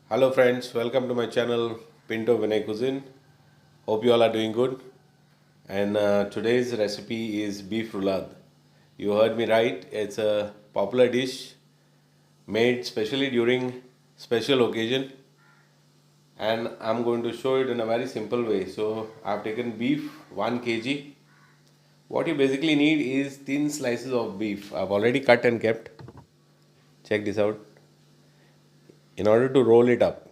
Hello friends, welcome to my channel Pinto Vinay Cuisine. Hope you all are doing good. And today's recipe is beef roulade. You heard me right. It's a popular dish made specially during special occasion, and I'm going to show it in a very simple way. So I've taken beef 1 kg. What you basically need is thin slices of beef. I've already cut and kept. Check this out. In order to roll it up.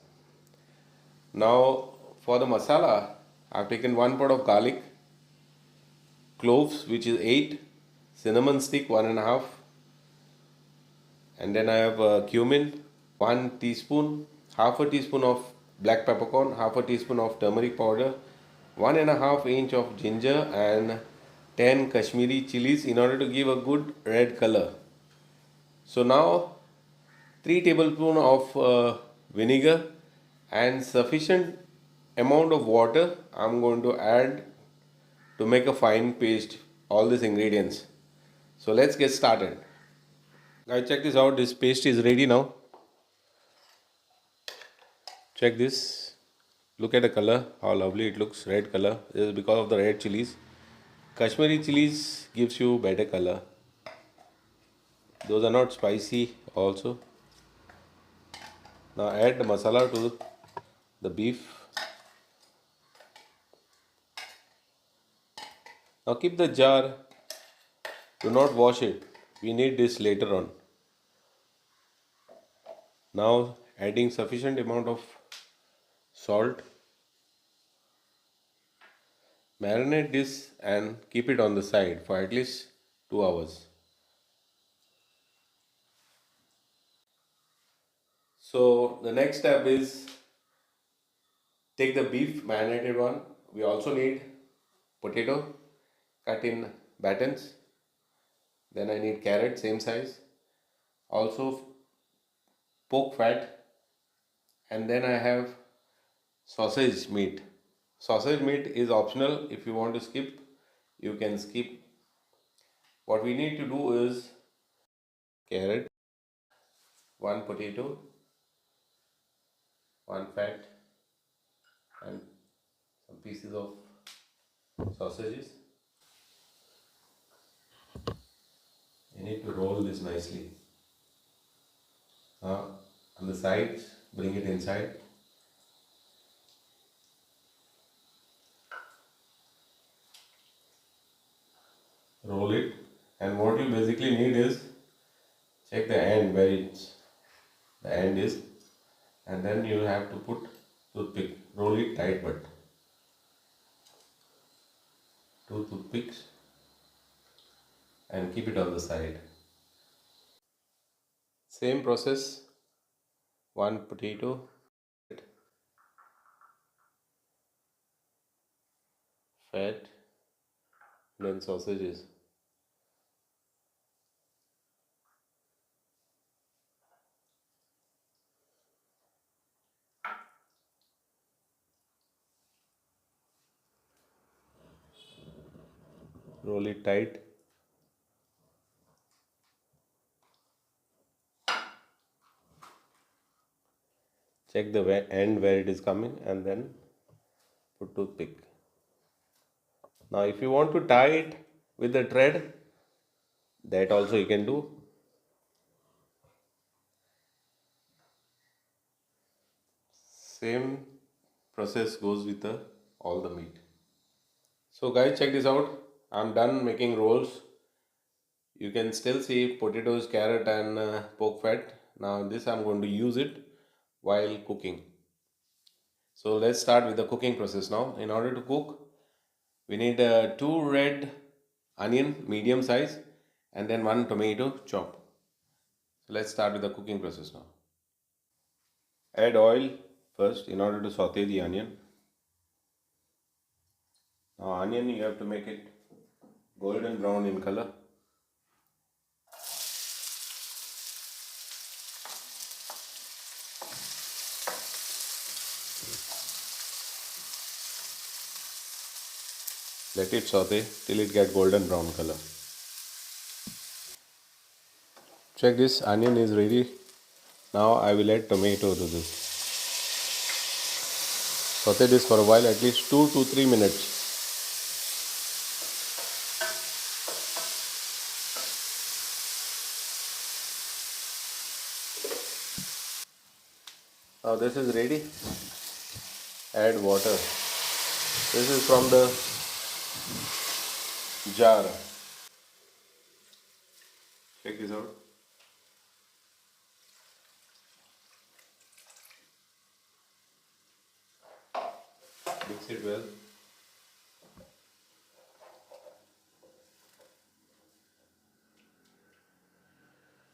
Now for the masala, I've taken 1 pot of garlic, cloves which is 8, cinnamon stick 1.5, and then I have cumin 1 teaspoon, half a teaspoon of black peppercorn, half a teaspoon of turmeric powder, 1.5 inch of ginger, and 10 Kashmiri chillies in order to give a good red color. So now 3 tablespoons of vinegar and sufficient amount of water I'm going to add to make a fine paste all these ingredients. So let's get started. Guys, check this out. This paste is ready now. Check this. Look at the color, how lovely it looks. Red color. This is because of the red chilies. Kashmiri chilies gives you better color. Those are not spicy also. Now add the masala to the beef. Now keep the jar. Do not wash it. We need this later on. Now adding sufficient amount of salt. Marinate this and keep it on the side for at least 2 hours. So the next step is take the beef marinated one. We also need potato cut in battens. Then I need carrot same size. Also pork fat, and then I have sausage meat. Sausage meat is optional. If you want to skip, you can skip. What we need to do is carrot, 1 potato, 1 fat, and some pieces of sausages. You need to roll this nicely. On the sides, bring it inside. Roll it, and what you basically need is check the end where the end is, and then you have to put toothpick. Roll it tight, but 2 toothpicks, and keep it on the side. Same process. 1 potato, fat, then sausages. Roll it tight. Check the end where it is coming, and then put toothpick. Now if you want to tie it with the thread, that also you can do. Same process goes with all the meat. So guys, check this out. I'm done making rolls. You can still see potatoes, carrot, and pork fat. Now this I'm going to use it while cooking. So let's start with the cooking process now. In order to cook, we need 2 red onion, medium size, and then 1 tomato chop. So let's start with the cooking process now. Add oil first in order to saute the onion. Now onion, you have to make it golden brown in color. Let it saute till it get golden brown color. Check this, onion is ready. Now I will add tomato to this. Saute this for a while, at least 2 to 3 minutes. Now this is ready. Add water. This is from the jar. Check this out. Mix it well.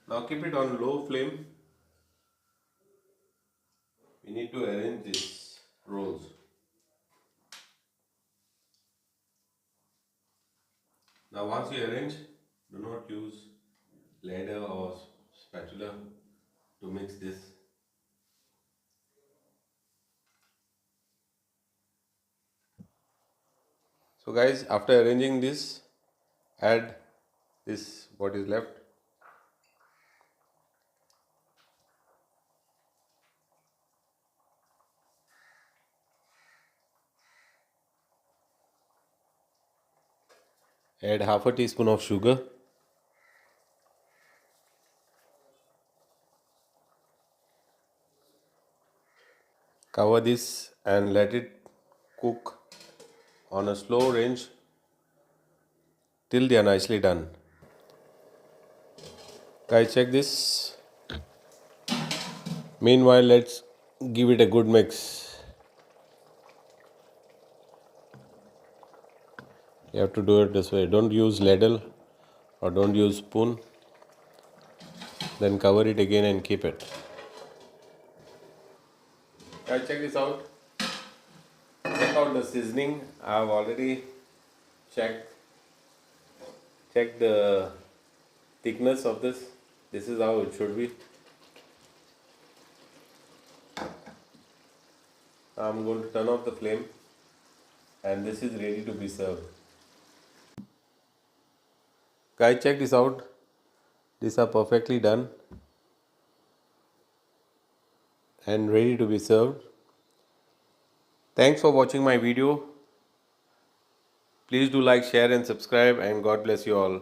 Now keep it on low flame. We need to arrange these rolls. Now once you arrange, do not use ladle or spatula to mix this. So guys, after arranging this, add this what is left. Add half a teaspoon of sugar. Cover this and let it cook on a slow range till they are nicely done. Guys, check this. Meanwhile, let's give it a good mix. You have to do it this way. Don't use ladle or don't use spoon. Then cover it again and keep it. Guys, check this out. Check out the seasoning. I have already checked the thickness of this. This is how it should be. I'm going to turn off the flame and this is ready to be served. Guys, check this out. These are perfectly done and ready to be served. Thanks for watching my video. Please do like, share and subscribe, and God bless you all.